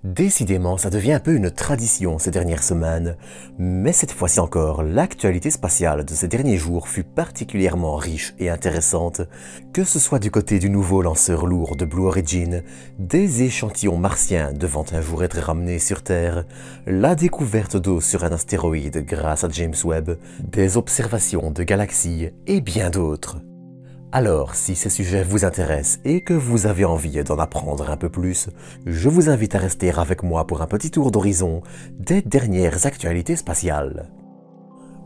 Décidément, ça devient un peu une tradition ces dernières semaines, mais cette fois-ci encore, l'actualité spatiale de ces derniers jours fut particulièrement riche et intéressante, que ce soit du côté du nouveau lanceur lourd de Blue Origin, des échantillons martiens devant un jour être ramenés sur Terre, la découverte d'eau sur un astéroïde grâce à James Webb, des observations de galaxies et bien d'autres. Alors, si ces sujets vous intéressent et que vous avez envie d'en apprendre un peu plus, je vous invite à rester avec moi pour un petit tour d'horizon des dernières actualités spatiales.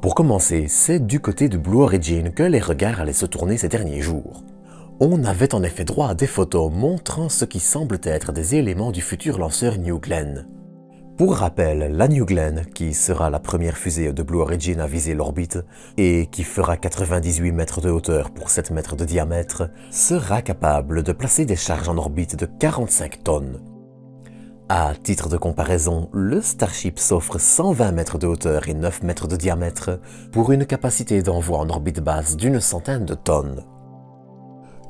Pour commencer, c'est du côté de Blue Origin que les regards allaient se tourner ces derniers jours. On avait en effet droit à des photos montrant ce qui semble être des éléments du futur lanceur New Glenn. Pour rappel, la New Glenn, qui sera la première fusée de Blue Origin à viser l'orbite et qui fera 98 mètres de hauteur pour 7 mètres de diamètre, sera capable de placer des charges en orbite de 45 tonnes. À titre de comparaison, le Starship s'offre 120 mètres de hauteur et 9 mètres de diamètre pour une capacité d'envoi en orbite basse d'une centaine de tonnes.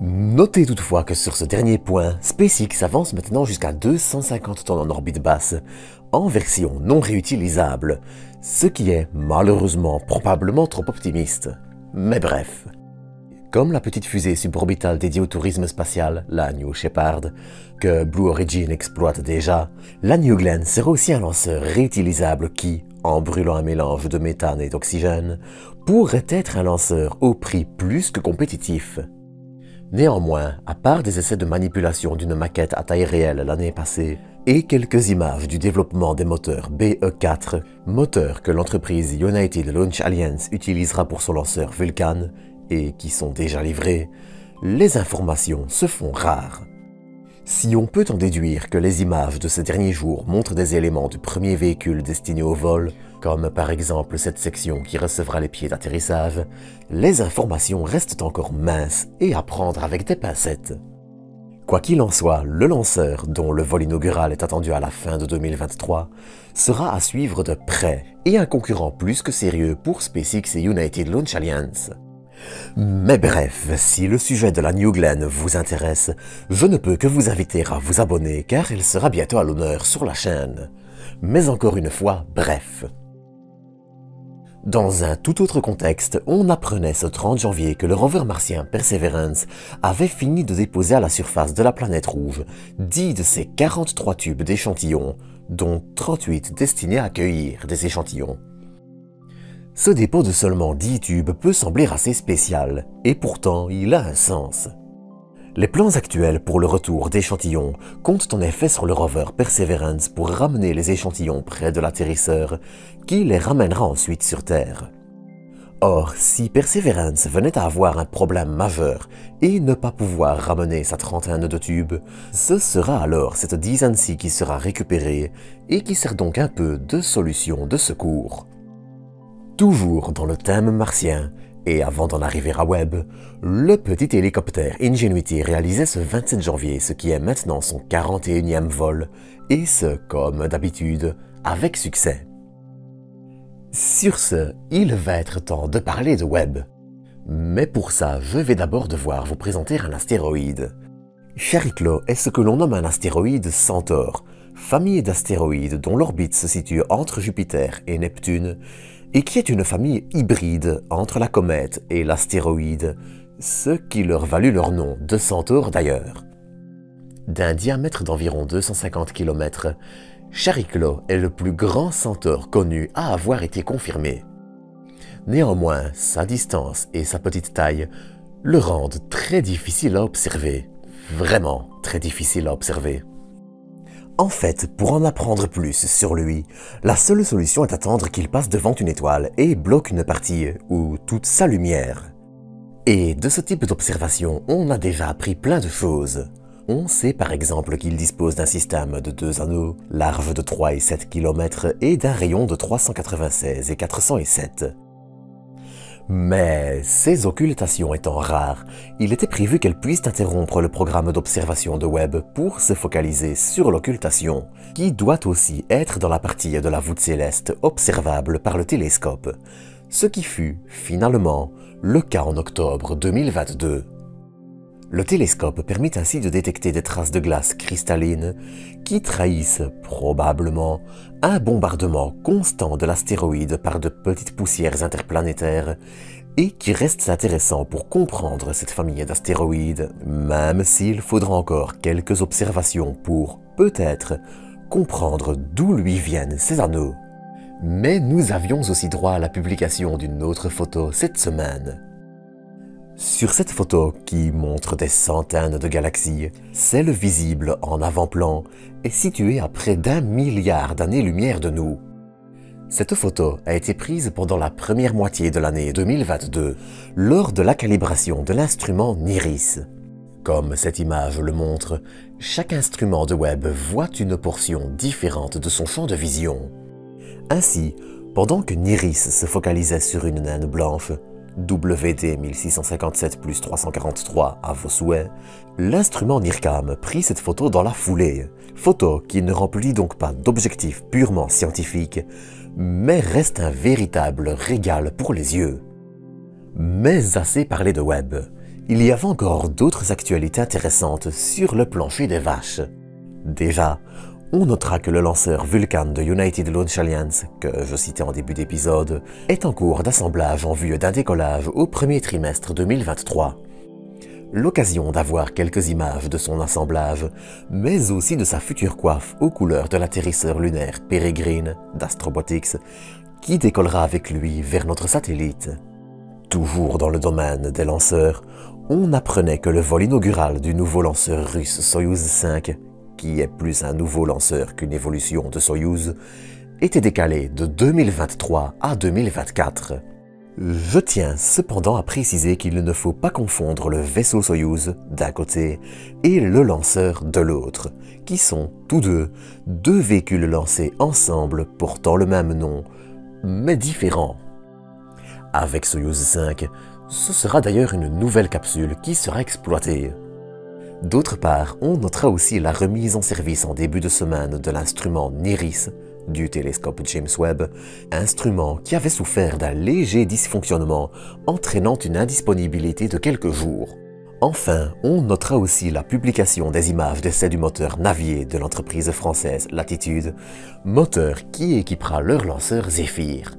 Notez toutefois que sur ce dernier point, SpaceX avance maintenant jusqu'à 250 tonnes en orbite basse, en version non réutilisable, ce qui est malheureusement probablement trop optimiste. Mais bref. Comme la petite fusée suborbitale dédiée au tourisme spatial, la New Shepard, que Blue Origin exploite déjà, la New Glenn sera aussi un lanceur réutilisable qui, en brûlant un mélange de méthane et d'oxygène, pourrait être un lanceur au prix plus que compétitif. Néanmoins, à part des essais de manipulation d'une maquette à taille réelle l'année passée et quelques images du développement des moteurs BE4, moteurs que l'entreprise United Launch Alliance utilisera pour son lanceur Vulcan et qui sont déjà livrés, les informations se font rares. Si on peut en déduire que les images de ces derniers jours montrent des éléments du premier véhicule destiné au vol, comme par exemple cette section qui recevra les pieds d'atterrissage, les informations restent encore minces et à prendre avec des pincettes. Quoi qu'il en soit, le lanceur, dont le vol inaugural est attendu à la fin de 2023, sera à suivre de près et un concurrent plus que sérieux pour SpaceX et United Launch Alliance. Mais bref, si le sujet de la New Glenn vous intéresse, je ne peux que vous inviter à vous abonner car elle sera bientôt à l'honneur sur la chaîne. Mais encore une fois, bref. Dans un tout autre contexte, on apprenait ce 30 janvier que le rover martien Perseverance avait fini de déposer à la surface de la planète rouge 10 de ses 43 tubes d'échantillons, dont 38 destinés à accueillir des échantillons. Ce dépôt de seulement 10 tubes peut sembler assez spécial, et pourtant il a un sens. Les plans actuels pour le retour d'échantillons comptent en effet sur le rover Perseverance pour ramener les échantillons près de l'atterrisseur, qui les ramènera ensuite sur Terre. Or, si Perseverance venait à avoir un problème majeur et ne pas pouvoir ramener sa trentaine de tubes, ce sera alors cette dizaine-ci qui sera récupérée et qui sert donc un peu de solution de secours. Toujours dans le thème martien, et avant d'en arriver à Webb, le petit hélicoptère Ingenuity réalisait ce 27 janvier ce qui est maintenant son 41e vol, et ce, comme d'habitude, avec succès. Sur ce, il va être temps de parler de Webb. Mais pour ça, je vais d'abord devoir vous présenter un astéroïde. Chariklo est ce que l'on nomme un astéroïde Centaure, famille d'astéroïdes dont l'orbite se situe entre Jupiter et Neptune, et qui est une famille hybride entre la comète et l'astéroïde, ce qui leur valut leur nom de Centaure d'ailleurs. D'un diamètre d'environ 250 km, Chariklo est le plus grand centaure connu à avoir été confirmé. Néanmoins, sa distance et sa petite taille le rendent très difficile à observer, vraiment très difficile à observer. En fait, pour en apprendre plus sur lui, la seule solution est d'attendre qu'il passe devant une étoile et bloque une partie, ou toute sa lumière. Et de ce type d'observation, on a déjà appris plein de choses. On sait par exemple qu'il dispose d'un système de 2 anneaux, large de 3 et 7 km et d'un rayon de 396 et 407. Mais ces occultations étant rares, il était prévu qu'elles puissent interrompre le programme d'observation de Webb pour se focaliser sur l'occultation, qui doit aussi être dans la partie de la voûte céleste observable par le télescope, ce qui fut, finalement, le cas en octobre 2022. Le télescope permet ainsi de détecter des traces de glace cristalline qui trahissent probablement un bombardement constant de l'astéroïde par de petites poussières interplanétaires et qui restent intéressants pour comprendre cette famille d'astéroïdes, même s'il faudra encore quelques observations pour, peut-être, comprendre d'où lui viennent ces anneaux. Mais nous avions aussi droit à la publication d'une autre photo cette semaine. Sur cette photo, qui montre des centaines de galaxies, celle visible en avant-plan est située à près d'1 milliard d'années-lumière de nous. Cette photo a été prise pendant la première moitié de l'année 2022, lors de la calibration de l'instrument NIRISS. Comme cette image le montre, chaque instrument de web voit une portion différente de son champ de vision. Ainsi, pendant que NIRISS se focalisait sur une naine blanche, WD 1657 plus 343 à vos souhaits, l'instrument NIRCam prit cette photo dans la foulée, photo qui ne remplit donc pas d'objectif purement scientifique, mais reste un véritable régal pour les yeux. Mais assez parlé de web, il y avait encore d'autres actualités intéressantes sur le plancher des vaches. Déjà, on notera que le lanceur Vulcan de United Launch Alliance, que je citais en début d'épisode, est en cours d'assemblage en vue d'un décollage au premier trimestre 2023. L'occasion d'avoir quelques images de son assemblage, mais aussi de sa future coiffe aux couleurs de l'atterrisseur lunaire Peregrine d'Astrobotics, qui décollera avec lui vers notre satellite. Toujours dans le domaine des lanceurs, on apprenait que le vol inaugural du nouveau lanceur russe Soyouz 5, qui est plus un nouveau lanceur qu'une évolution de Soyouz, était décalé de 2023 à 2024. Je tiens cependant à préciser qu'il ne faut pas confondre le vaisseau Soyouz d'un côté et le lanceur de l'autre, qui sont tous deux véhicules lancés ensemble portant le même nom, mais différents. Avec Soyouz 5, ce sera d'ailleurs une nouvelle capsule qui sera exploitée. D'autre part, on notera aussi la remise en service en début de semaine de l'instrument NIRISS du télescope James Webb, instrument qui avait souffert d'un léger dysfonctionnement entraînant une indisponibilité de quelques jours. Enfin, on notera aussi la publication des images d'essai du moteur Navier de l'entreprise française Latitude, moteur qui équipera leur lanceur Zephyr.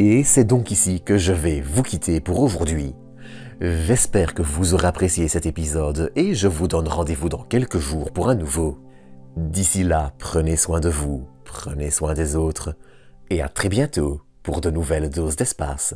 Et c'est donc ici que je vais vous quitter pour aujourd'hui. J'espère que vous aurez apprécié cet épisode et je vous donne rendez-vous dans quelques jours pour un nouveau. D'ici là, prenez soin de vous, prenez soin des autres et à très bientôt pour de nouvelles doses d'espace.